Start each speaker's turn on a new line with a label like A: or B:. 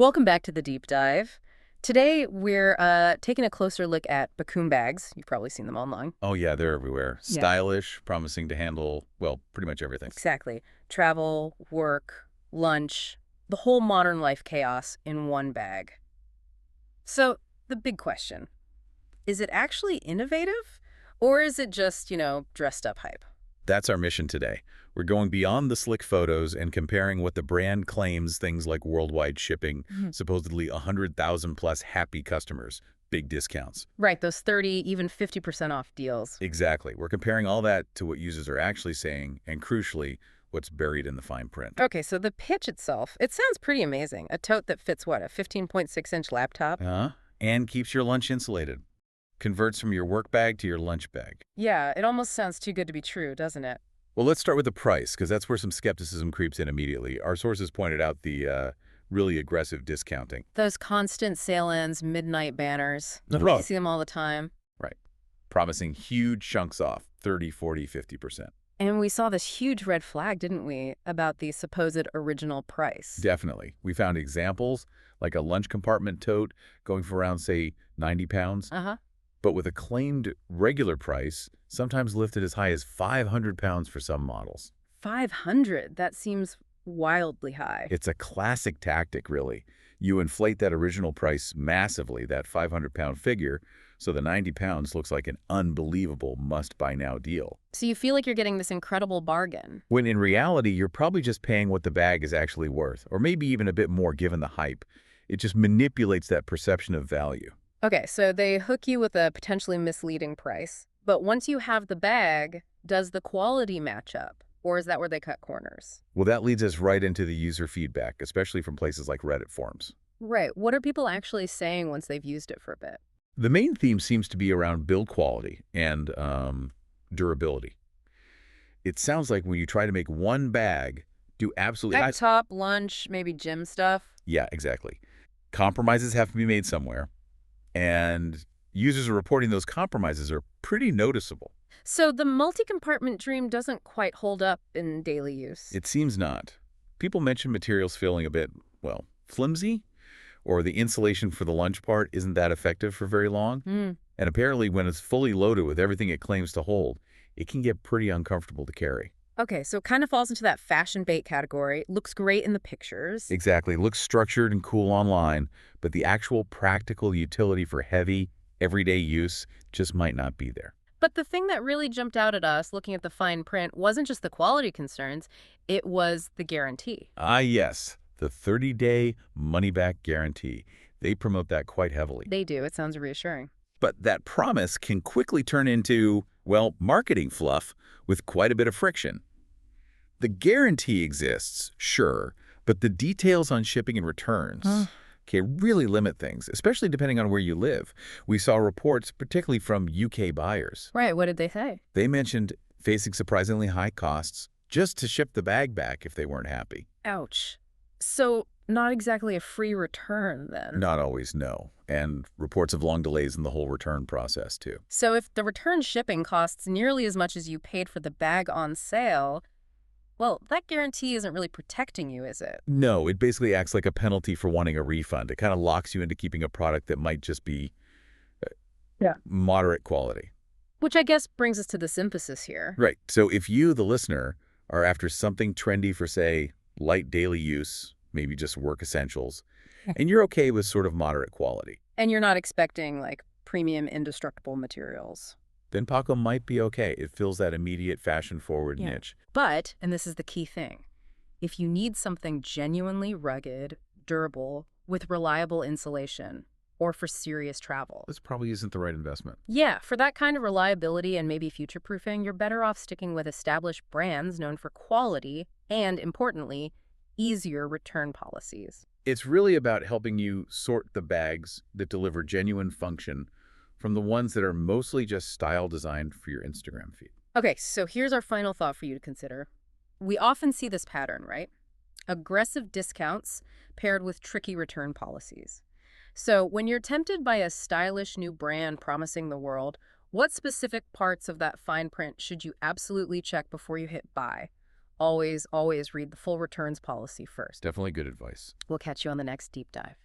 A: Welcome back to the deep dive. Today we're taking a closer look at Packuum bags. You've probably seen them online.
B: Oh, yeah, they're everywhere.
A: Yeah,
B: Stylish, promising to handle, well, pretty much everything.
A: exactly. Travel, work, lunch, the whole modern life chaos in one bag. So the big question, is it actually innovative or is it just, dressed up hype?
B: That's our mission today. We're going beyond the slick photos and comparing what the brand claims, things like worldwide shipping,
A: Mhm.
B: supposedly 100,000 plus happy customers, big discounts.
A: Right, those 30, even 50% off deals.
B: Exactly. We're comparing all that to what users are actually saying, and crucially, what's buried in the fine print.
A: Okay, so the pitch itself, it sounds pretty amazing. A tote that fits what, a 15.6-inch laptop?
B: Huh? And keeps your lunch insulated. Converts from your work bag to your lunch bag.
A: Yeah, it almost sounds too good to be true, doesn't it?
B: Well, let's start with the price, because that's where some skepticism creeps in immediately. Our sources pointed out the really aggressive discounting.
A: Those constant sale-ins, midnight banners.
B: No,
A: You
B: no.
A: see them all the time.
B: Right. Promising huge chunks off, 30, 40, 50%.
A: And we saw this huge red flag, didn't we, about the supposed original price.
B: Definitely. We found examples, like a lunch compartment tote going for around, say, 90 pounds,
A: Uh-huh.
B: but with a claimed regular price, sometimes lifted as high as 500 pounds for some models.
A: 500. That seems wildly high.
B: It's a classic tactic, really. You inflate that original price massively, that 500-pound figure, so the 90 pounds looks like an unbelievable must-buy-now deal.
A: So you feel like you're getting this incredible bargain.
B: When in reality, you're probably just paying what the bag is actually worth, or maybe even a bit more given the hype. It just manipulates that perception of value.
A: Okay, so they hook you with a potentially misleading price. But once you have the bag, does the quality match up? Or is that where they cut corners?
B: Well, that leads us right into the user feedback, especially from places like Reddit forums.
A: Right. What are people actually saying once they've used it for a bit?
B: The main theme seems to be around build quality and durability. It sounds like when you try to make one bag do absolutely...
A: Pack top, lunch, maybe gym stuff.
B: Yeah, exactly. Compromises have to be made somewhere, and users are reporting those compromises are pretty noticeable.
A: So the multi-compartment dream doesn't quite hold up in daily use.
B: It seems not. People mention materials feeling a bit, well, flimsy, or the insulation for the lunch part isn't that effective for very long.
A: Hmm.
B: And apparently when it's fully loaded with everything it claims to hold, it can get pretty uncomfortable to carry.
A: Okay, so it kind of falls into that fashion bait category. Looks great in the pictures.
B: Exactly. Looks structured and cool online, but the actual practical utility for heavy, everyday use just might not be there.
A: But the thing that really jumped out at us looking at the fine print wasn't just the quality concerns, it was the guarantee.
B: Ah, yes, the 30-day money-back guarantee. They promote that quite heavily.
A: They do. It sounds reassuring.
B: But that promise can quickly turn into, well, marketing fluff with quite a bit of friction. The guarantee exists, sure, but the details on shipping and returns can really limit things, especially depending on where you live. We saw reports, particularly from UK buyers.
A: Right. What did they say?
B: They mentioned facing surprisingly high costs just to ship the bag back if they weren't happy.
A: Ouch. So not exactly a free return then.
B: Not always, no. And reports of long delays in the whole return process, too.
A: So if the return shipping costs nearly as much as you paid for the bag on sale, well, that guarantee isn't really protecting you, is it?
B: No, it basically acts like a penalty for wanting a refund. It kind of locks you into keeping a product that might just be moderate quality.
A: Which I guess brings us to this emphasis here.
B: Right. So if you, the listener, are after something trendy for, say, light daily use, maybe just work essentials, and you're okay with sort of moderate quality,
A: And you're not expecting, like, premium indestructible materials.
B: then Packuum might be okay. It fills that immediate fashion-forward niche.
A: But, and this is the key thing, if you need something genuinely rugged, durable, with reliable insulation, or for serious travel.
B: This probably isn't the right investment.
A: Yeah, for that kind of reliability and maybe future-proofing, you're better off sticking with established brands known for quality and, importantly, easier return policies.
B: It's really about helping you sort the bags that deliver genuine function from the ones that are mostly just style designed for your Instagram feed.
A: Okay, so here's our final thought for you to consider. We often see this pattern, right? Aggressive discounts paired with tricky return policies. So when you're tempted by a stylish new brand promising the world, what specific parts of that fine print should you absolutely check before you hit buy? always, always read the full returns policy first.
B: Definitely good advice.
A: We'll catch you on the next deep dive.